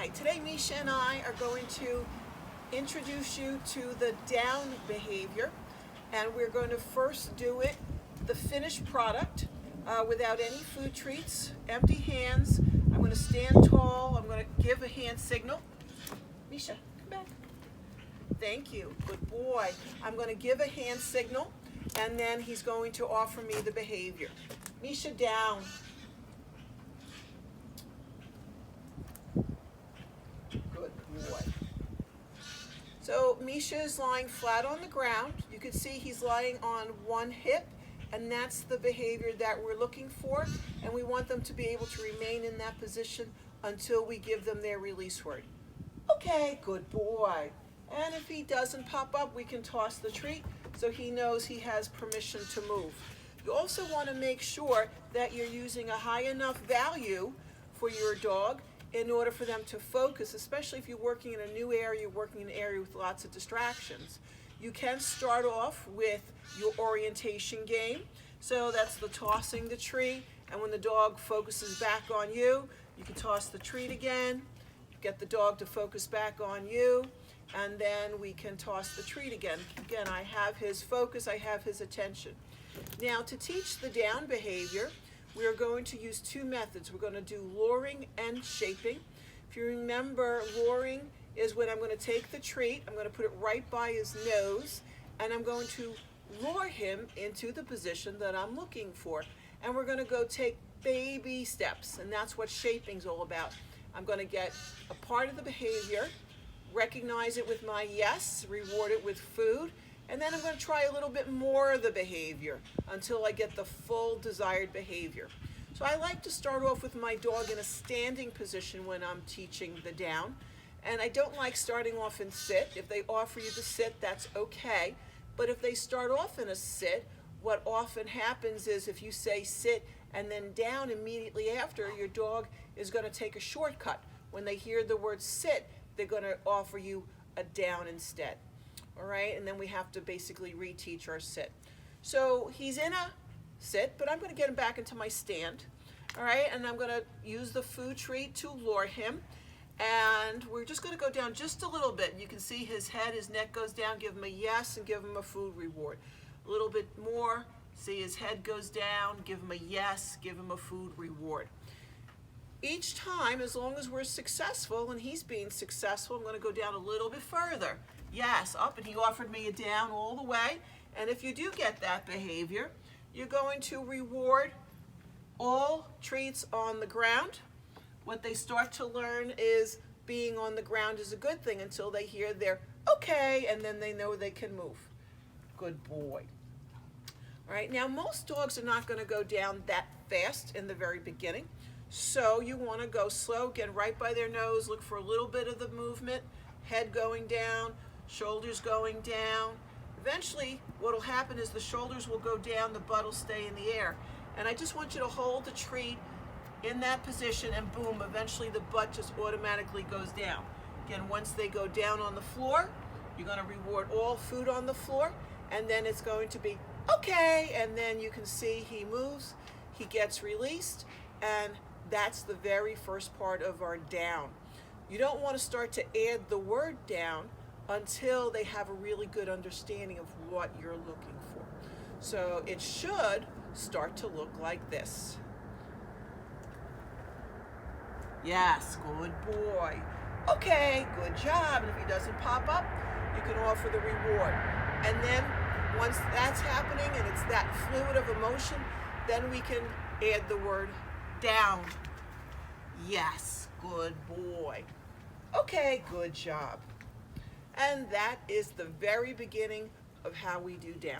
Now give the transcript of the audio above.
right, today Misha and I are going to introduce you to the down behavior, and we're going to first do it, the finished product, without any food treats, empty hands. I'm going to stand tall, I'm going to give a hand signal. Misha, come back. Thank you, good boy. I'm going to give a hand signal, and then he's going to offer me the behavior. Misha, down. Good boy. So Misha is lying flat on the ground. You can see he's lying on one hip, and that's the behavior that we're looking for, and we want them to be able to remain in that position until we give them their release word. Okay, good boy. And if he doesn't pop up, we can toss the treat so he knows he has permission to move. You also want to make sure that you're using a high enough value for your dog in order for them to focus, especially if you're working in a new area, you're working in an area with lots of distractions. You can start off with your orientation game. So that's the tossing the treat, and when the dog focuses back on you, you can toss the treat again, get the dog to focus back on you, and then we can toss the treat again. Again, I have his focus, I have his attention. Now, to teach the down behavior, we are going to use two methods. We're going to do luring and shaping. If you remember, luring is when I'm going to take the treat, I'm going to put it right by his nose, and I'm going to lure him into the position that I'm looking for. And we're going to go take baby steps, and that's what shaping's all about. I'm going to get a part of the behavior, recognize it with my yes, reward it with food, and then I'm going to try a little bit more of the behavior until I get the full desired behavior. So I like to start off with my dog in a standing position when I'm teaching the down. And I don't like starting off in sit. If they offer you the sit, that's okay. But if they start off in a sit, what often happens is if you say sit and then down immediately after, your dog is going to take a shortcut. When they hear the word sit, they're going to offer you a down instead. All right, and then we have to basically reteach our sit. So he's in a sit, but I'm going to get him back into my stand. All right, and I'm going to use the food treat to lure him. And we're just going to go down just a little bit. You can see his head, his neck goes down. Give him a yes and give him a food reward. A little bit more. See his head goes down. Give him a yes. Give him a food reward. Each time, as long as we're successful, and he's being successful, I'm going to go down a little bit further. Yes, up, and he offered me a down all the way. And if you do get that behavior, you're going to reward all treats on the ground. What they start to learn is being on the ground is a good thing until they hear their okay, and then they know they can move. Good boy. All right, now most dogs are not going to go down that fast in the very beginning. So you want to go slow, get right by their nose, look for a little bit of the movement, head going down, shoulders going down. Eventually, what will happen is the shoulders will go down, the butt will stay in the air. And I just want you to hold the treat in that position, and boom, eventually the butt just automatically goes down. Again, once they go down on the floor, you're going to reward all food on the floor, and then it's going to be okay, and then you can see he moves, he gets released, and that's the very first part of our down. You don't want to start to add the word down until they have a really good understanding of what you're looking for. So it should start to look like this. Yes, good boy. Okay, good job. And if he doesn't pop up, you can offer the reward. And then once that's happening and it's that fluid of emotion, then we can add the word down. Yes, good boy. Okay, good job. And that is the very beginning of how we do down.